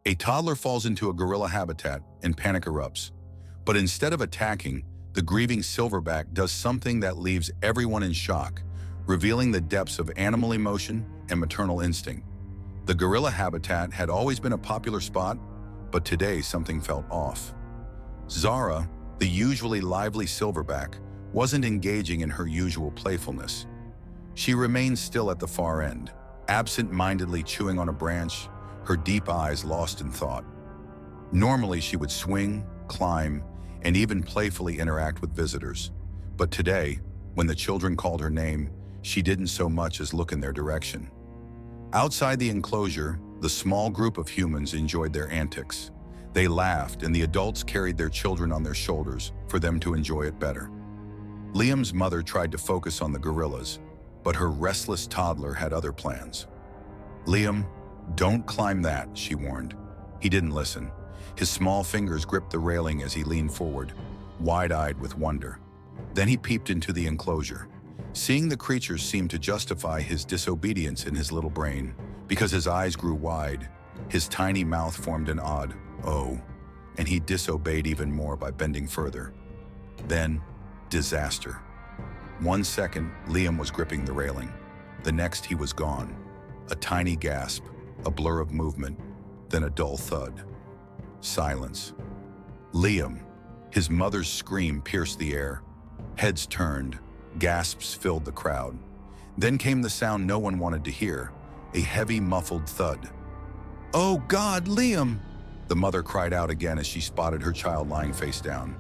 A toddler falls into a gorilla habitat and panic erupts. But instead of attacking, the grieving silverback does something that leaves everyone in shock, revealing the depths of animal emotion and maternal instinct. The gorilla habitat had always been a popular spot, but today something felt off. Zara, the usually lively silverback, wasn't engaging in her usual playfulness. She remained still at the far end, absent-mindedly chewing on a branch, her deep eyes lost in thought. Normally, she would swing, climb, and even playfully interact with visitors. But today, when the children called her name, she didn't so much as look in their direction. Outside the enclosure, the small group of humans enjoyed their antics. They laughed, and the adults carried their children on their shoulders for them to enjoy it better. Liam's mother tried to focus on the gorillas, but her restless toddler had other plans. "Liam, don't climb that," she warned. He didn't listen. His small fingers gripped the railing as he leaned forward, wide-eyed with wonder. Then he peeped into the enclosure. Seeing the creatures seemed to justify his disobedience in his little brain. Because his eyes grew wide, his tiny mouth formed an odd "oh," and he disobeyed even more by bending further. Then, disaster. 1 second, Liam was gripping the railing. The next, he was gone. A tiny gasp, a blur of movement, then a dull thud. Silence. "Liam!" His mother's scream pierced the air. Heads turned, gasps filled the crowd. Then came the sound no one wanted to hear, a heavy, muffled thud. "Oh God, Liam!" The mother cried out again as she spotted her child lying face down.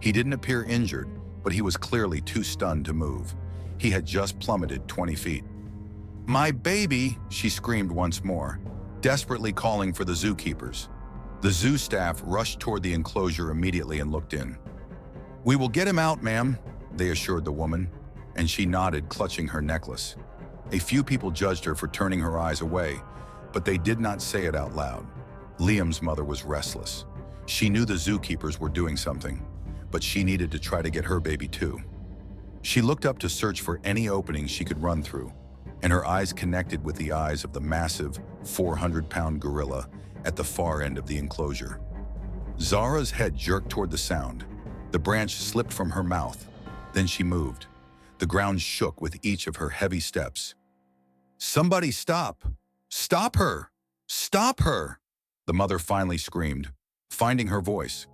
He didn't appear injured, but he was clearly too stunned to move. He had just plummeted 20 feet. "My baby!" she screamed once more, desperately calling for the zookeepers. The zoo staff rushed toward the enclosure immediately and looked in. "We will get him out, ma'am," they assured the woman, and she nodded, clutching her necklace. A few people judged her for turning her eyes away, but they did not say it out loud. Liam's mother was restless. She knew the zookeepers were doing something, but she needed to try to get her baby too. She looked up to search for any opening she could run through, and her eyes connected with the eyes of the massive 400-pound gorilla at the far end of the enclosure. Zara's head jerked toward the sound. The branch slipped from her mouth. Then she moved. The ground shook with each of her heavy steps. "Somebody stop! Stop her! Stop her!" the mother finally screamed, finding her voice.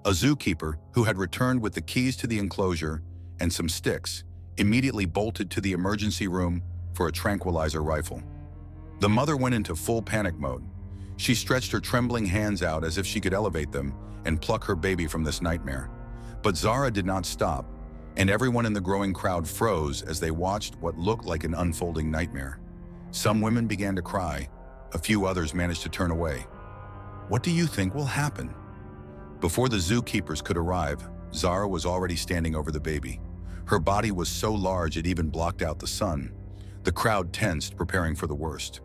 A zookeeper, who had returned with the keys to the enclosure and some sticks, immediately bolted to the emergency room for a tranquilizer rifle. The mother went into full panic mode. She stretched her trembling hands out as if she could elevate them and pluck her baby from this nightmare. But Zara did not stop, and everyone in the growing crowd froze as they watched what looked like an unfolding nightmare. Some women began to cry. A few others managed to turn away. What do you think will happen? Before the zookeepers could arrive, Zara was already standing over the baby. Her body was so large it even blocked out the sun. The crowd tensed, preparing for the worst.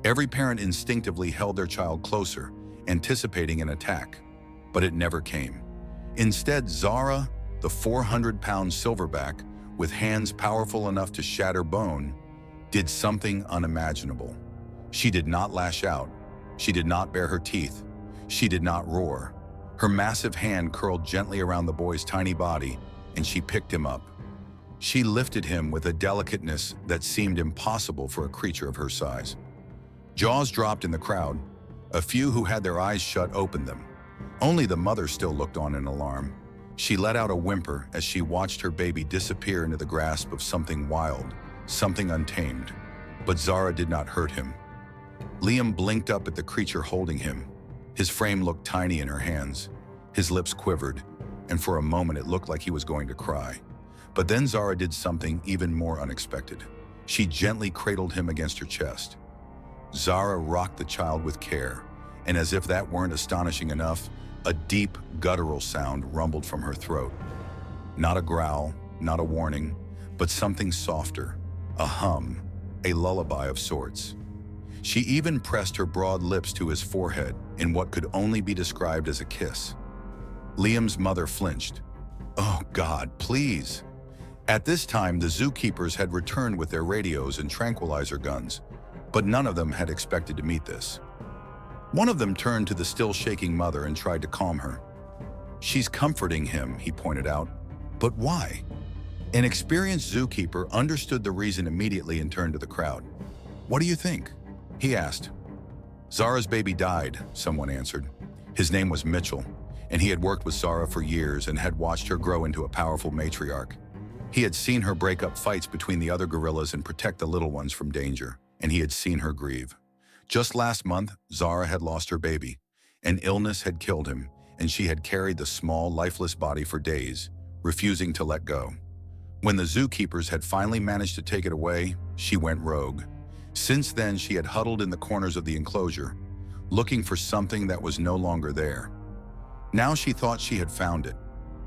Every parent instinctively held their child closer, anticipating an attack. But it never came. Instead, Zara, the 400-pound silverback, with hands powerful enough to shatter bone, did something unimaginable. She did not lash out. She did not bare her teeth. She did not roar. Her massive hand curled gently around the boy's tiny body, and she picked him up. She lifted him with a delicateness that seemed impossible for a creature of her size. Jaws dropped in the crowd. A few who had their eyes shut opened them. Only the mother still looked on in alarm. She let out a whimper as she watched her baby disappear into the grasp of something wild, something untamed. But Zara did not hurt him. Liam blinked up at the creature holding him. His frame looked tiny in her hands. His lips quivered, and for a moment it looked like he was going to cry. But then Zara did something even more unexpected. She gently cradled him against her chest. Zara rocked the child with care, and as if that weren't astonishing enough, a deep, guttural sound rumbled from her throat. Not a growl, not a warning, but something softer, a hum, a lullaby of sorts. She even pressed her broad lips to his forehead in what could only be described as a kiss. Liam's mother flinched. "Oh God, please." At this time, the zookeepers had returned with their radios and tranquilizer guns, but none of them had expected to meet this. One of them turned to the still shaking mother and tried to calm her. "She's comforting him," he pointed out. "But why?" An experienced zookeeper understood the reason immediately and turned to the crowd. "What do you think?" he asked. "Zara's baby died," someone answered. His name was Mitchell, and he had worked with Zara for years and had watched her grow into a powerful matriarch. He had seen her break up fights between the other gorillas and protect the little ones from danger, and he had seen her grieve. Just last month, Zara had lost her baby. An illness had killed him, and she had carried the small, lifeless body for days, refusing to let go. When the zookeepers had finally managed to take it away, she went rogue. Since then, she had huddled in the corners of the enclosure, looking for something that was no longer there. Now she thought she had found it.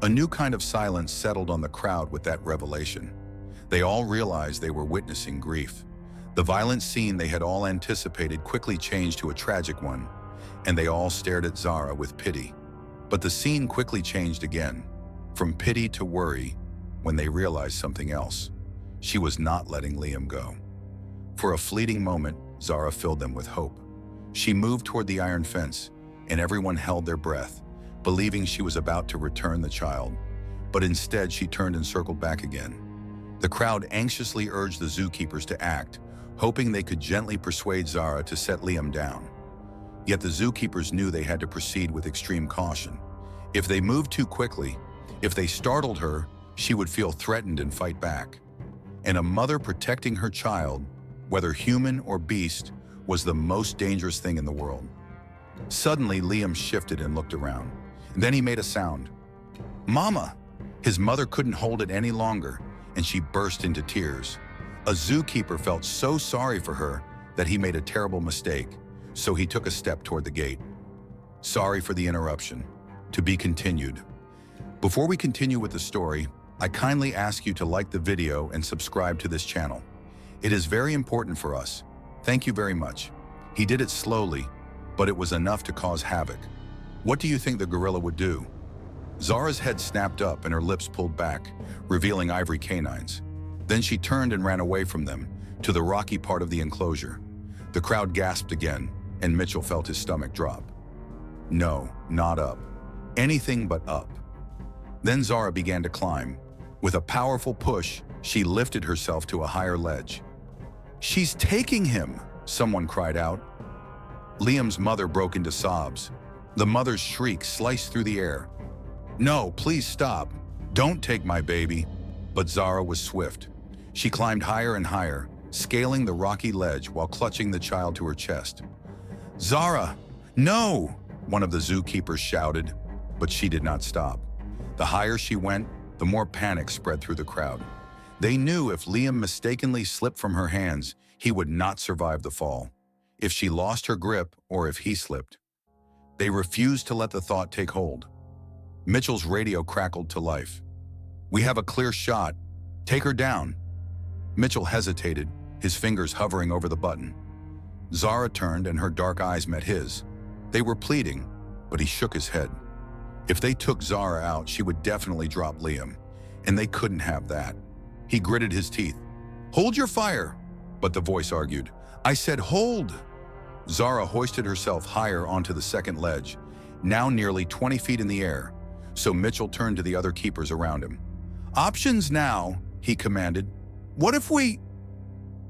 A new kind of silence settled on the crowd with that revelation. They all realized they were witnessing grief. The violent scene they had all anticipated quickly changed to a tragic one, and they all stared at Zara with pity. But the scene quickly changed again, from pity to worry, when they realized something else. She was not letting Liam go. For a fleeting moment, Zara filled them with hope. She moved toward the iron fence, and everyone held their breath, believing she was about to return the child. But instead, she turned and circled back again. The crowd anxiously urged the zookeepers to act, hoping they could gently persuade Zara to set Liam down. Yet the zookeepers knew they had to proceed with extreme caution. If they moved too quickly, if they startled her, she would feel threatened and fight back. And a mother protecting her child, whether human or beast, was the most dangerous thing in the world. Suddenly, Liam shifted and looked around. Then he made a sound. "Mama!" His mother couldn't hold it any longer, and she burst into tears. A zookeeper felt so sorry for her that he made a terrible mistake, so he took a step toward the gate. "Sorry for the interruption. To be continued." Before we continue with the story, I kindly ask you to like the video and subscribe to this channel. It is very important for us. Thank you very much. He did it slowly, but it was enough to cause havoc. What do you think the gorilla would do? Zara's head snapped up and her lips pulled back, revealing ivory canines. Then she turned and ran away from them, to the rocky part of the enclosure. The crowd gasped again, and Mitchell felt his stomach drop. No, not up. Anything but up. Then Zara began to climb. With a powerful push, she lifted herself to a higher ledge. "She's taking him!" someone cried out. Liam's mother broke into sobs. The mother's shriek sliced through the air. "No, please stop. Don't take my baby." But Zara was swift. She climbed higher and higher, scaling the rocky ledge while clutching the child to her chest. "Zara, no!" one of the zookeepers shouted, but she did not stop. The higher she went, the more panic spread through the crowd. They knew if Liam mistakenly slipped from her hands, he would not survive the fall. If she lost her grip or if he slipped. They refused to let the thought take hold. Mitchell's radio crackled to life. "We have a clear shot. Take her down." Mitchell hesitated, his fingers hovering over the button. Zara turned and her dark eyes met his. They were pleading, but he shook his head. If they took Zara out, she would definitely drop Liam, and they couldn't have that. He gritted his teeth. "Hold your fire!" But the voice argued. "I said hold!" Zara hoisted herself higher onto the second ledge, now nearly 20 feet in the air, so Mitchell turned to the other keepers around him. "Options now," he commanded. "What if we—"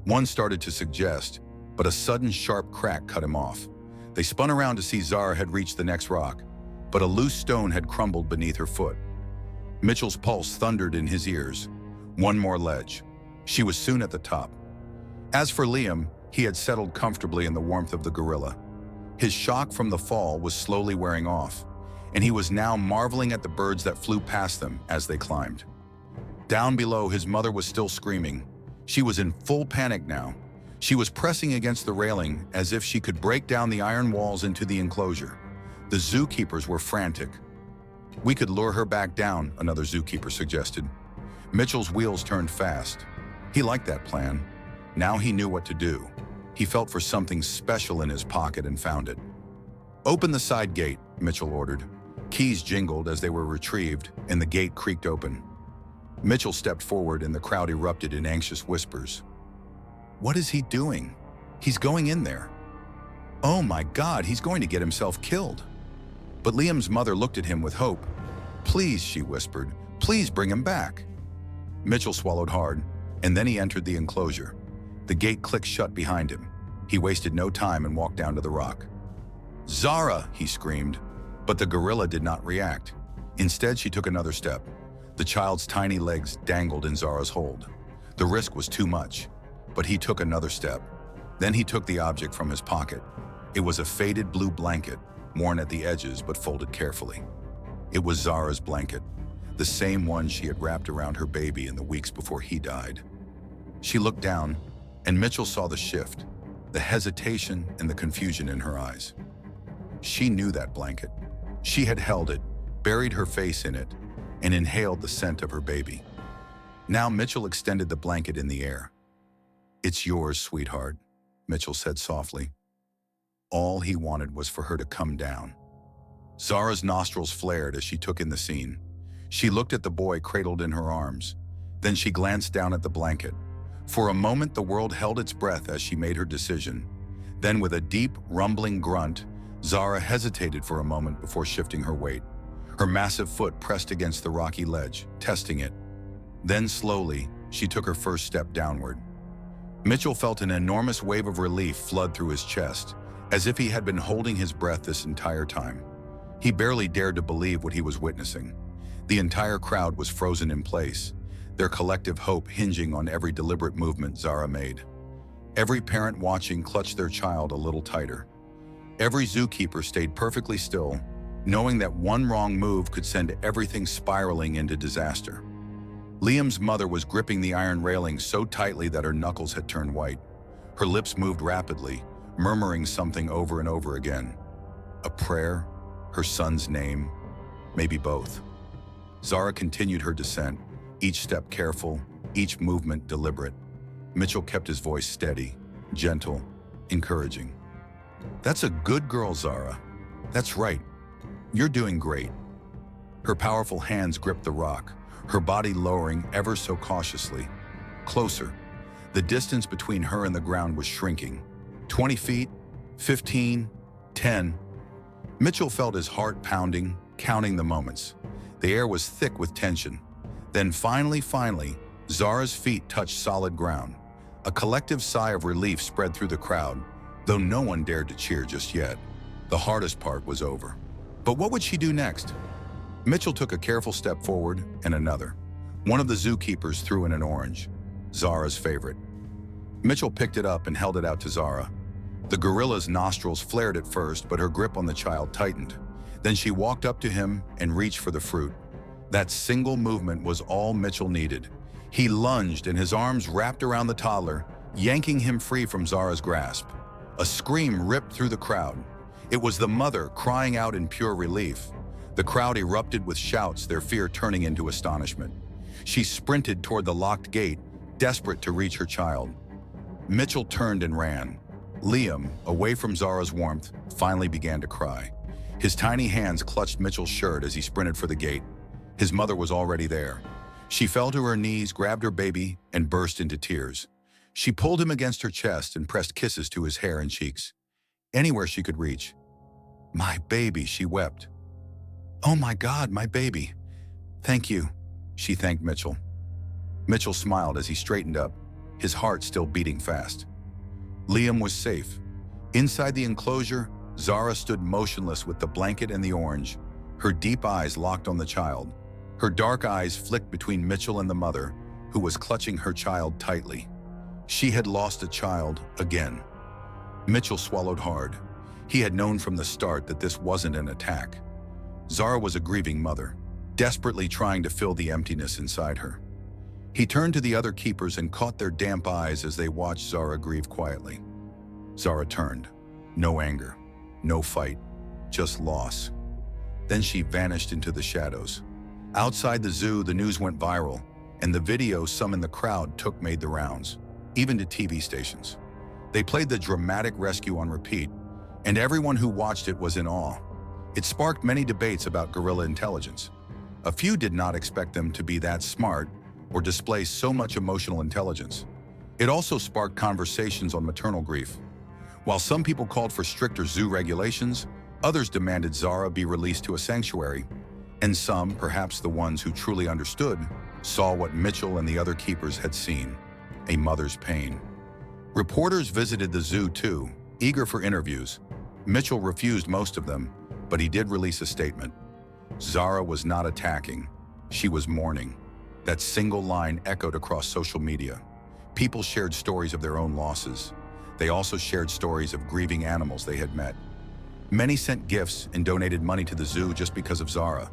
One started to suggest, but a sudden sharp crack cut him off. They spun around to see Zara had reached the next rock, but a loose stone had crumbled beneath her foot. Mitchell's pulse thundered in his ears. One more ledge. She was soon at the top. As for Liam, he had settled comfortably in the warmth of the gorilla. His shock from the fall was slowly wearing off, and he was now marveling at the birds that flew past them as they climbed. Down below, his mother was still screaming. She was in full panic now. She was pressing against the railing as if she could break down the iron walls into the enclosure. The zookeepers were frantic. "We could lure her back down," another zookeeper suggested. Mitchell's wheels turned fast. He liked that plan. Now he knew what to do. He felt for something special in his pocket and found it. "Open the side gate," Mitchell ordered. Keys jingled as they were retrieved, and the gate creaked open. Mitchell stepped forward and the crowd erupted in anxious whispers. "What is he doing? He's going in there." "Oh my God, he's going to get himself killed." But Liam's mother looked at him with hope. "Please," she whispered, "please bring him back." Mitchell swallowed hard, and then he entered the enclosure. The gate clicked shut behind him. He wasted no time and walked down to the rock. "Zara!" he screamed, but the gorilla did not react. Instead, she took another step. The child's tiny legs dangled in Zara's hold. The risk was too much, but he took another step. Then he took the object from his pocket. It was a faded blue blanket, worn at the edges but folded carefully. It was Zara's blanket, the same one she had wrapped around her baby in the weeks before he died. She looked down, and Mitchell saw the shift, the hesitation and the confusion in her eyes. She knew that blanket. She had held it, buried her face in it, and inhaled the scent of her baby. Now Mitchell extended the blanket in the air. "It's yours, sweetheart," Mitchell said softly. All he wanted was for her to come down. Zara's nostrils flared as she took in the scene. She looked at the boy cradled in her arms. Then she glanced down at the blanket. For a moment, the world held its breath as she made her decision. Then, with a deep, rumbling grunt, Zara hesitated for a moment before shifting her weight. Her massive foot pressed against the rocky ledge, testing it. Then, slowly, she took her first step downward. Mitchell felt an enormous wave of relief flood through his chest, as if he had been holding his breath this entire time. He barely dared to believe what he was witnessing. The entire crowd was frozen in place, their collective hope hinging on every deliberate movement Zara made. Every parent watching clutched their child a little tighter. Every zookeeper stayed perfectly still, knowing that one wrong move could send everything spiraling into disaster. Liam's mother was gripping the iron railing so tightly that her knuckles had turned white. Her lips moved rapidly, murmuring something over and over again. A prayer? Her son's name? Maybe both. Zara continued her descent, each step careful, each movement deliberate. Mitchell kept his voice steady, gentle, encouraging. "That's a good girl, Zara. That's right. You're doing great." Her powerful hands gripped the rock, her body lowering ever so cautiously. Closer. The distance between her and the ground was shrinking. 20 feet, 15, 10. Mitchell felt his heart pounding, counting the moments. The air was thick with tension. Then finally, Zara's feet touched solid ground. A collective sigh of relief spread through the crowd, though no one dared to cheer just yet. The hardest part was over. But what would she do next? Mitchell took a careful step forward and another. One of the zookeepers threw in an orange, Zara's favorite. Mitchell picked it up and held it out to Zara. The gorilla's nostrils flared at first, but her grip on the child tightened. Then she walked up to him and reached for the fruit. That single movement was all Mitchell needed. He lunged and his arms wrapped around the toddler, yanking him free from Zara's grasp. A scream ripped through the crowd. It was the mother crying out in pure relief. The crowd erupted with shouts, their fear turning into astonishment. She sprinted toward the locked gate, desperate to reach her child. Mitchell turned and ran. Liam, away from Zara's warmth, finally began to cry. His tiny hands clutched Mitchell's shirt as he sprinted for the gate. His mother was already there. She fell to her knees, grabbed her baby, and burst into tears. She pulled him against her chest and pressed kisses to his hair and cheeks. Anywhere she could reach. "My baby," she wept. "Oh my God, my baby. Thank you," she thanked Mitchell. Mitchell smiled as he straightened up, his heart still beating fast. Liam was safe. Inside the enclosure, Zara stood motionless with the blanket and the orange, her deep eyes locked on the child. Her dark eyes flicked between Mitchell and the mother, who was clutching her child tightly. She had lost a child again. Mitchell swallowed hard. He had known from the start that this wasn't an attack. Zara was a grieving mother, desperately trying to fill the emptiness inside her. He turned to the other keepers and caught their damp eyes as they watched Zara grieve quietly. Zara turned. No anger, no fight, just loss. Then she vanished into the shadows. Outside the zoo, the news went viral, and the video some in the crowd took made the rounds, even to TV stations. They played the dramatic rescue on repeat, and everyone who watched it was in awe. It sparked many debates about gorilla intelligence. A few did not expect them to be that smart or display so much emotional intelligence. It also sparked conversations on maternal grief. While some people called for stricter zoo regulations, others demanded Zara be released to a sanctuary. And some, perhaps the ones who truly understood, saw what Mitchell and the other keepers had seen, a mother's pain. Reporters visited the zoo too, eager for interviews. Mitchell refused most of them, but he did release a statement. Zara was not attacking, she was mourning. That single line echoed across social media. People shared stories of their own losses. They also shared stories of grieving animals they had met. Many sent gifts and donated money to the zoo just because of Zara.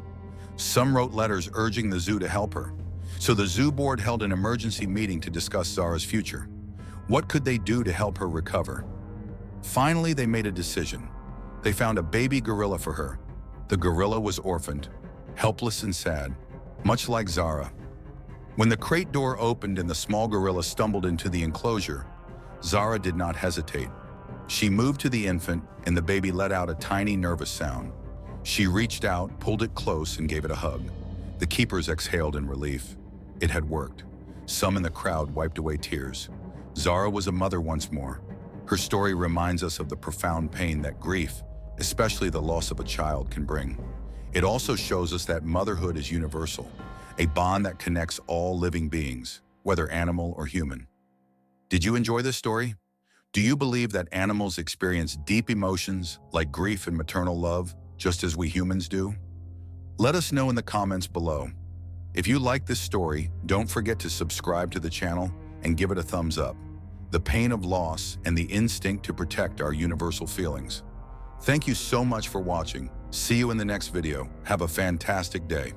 Some wrote letters urging the zoo to help her. So the zoo board held an emergency meeting to discuss Zara's future. What could they do to help her recover? Finally, they made a decision. They found a baby gorilla for her. The gorilla was orphaned, helpless and sad, much like Zara. When the crate door opened and the small gorilla stumbled into the enclosure, Zara did not hesitate. She moved to the infant, and the baby let out a tiny, nervous sound. She reached out, pulled it close, and gave it a hug. The keepers exhaled in relief. It had worked. Some in the crowd wiped away tears. Zara was a mother once more. Her story reminds us of the profound pain that grief, especially the loss of a child, can bring. It also shows us that motherhood is universal, a bond that connects all living beings, whether animal or human. Did you enjoy this story? Do you believe that animals experience deep emotions like grief and maternal love, just as we humans do? Let us know in the comments below. If you like this story, don't forget to subscribe to the channel and give it a thumbs up. The pain of loss and the instinct to protect our universal feelings. Thank you so much for watching. See you in the next video. Have a fantastic day.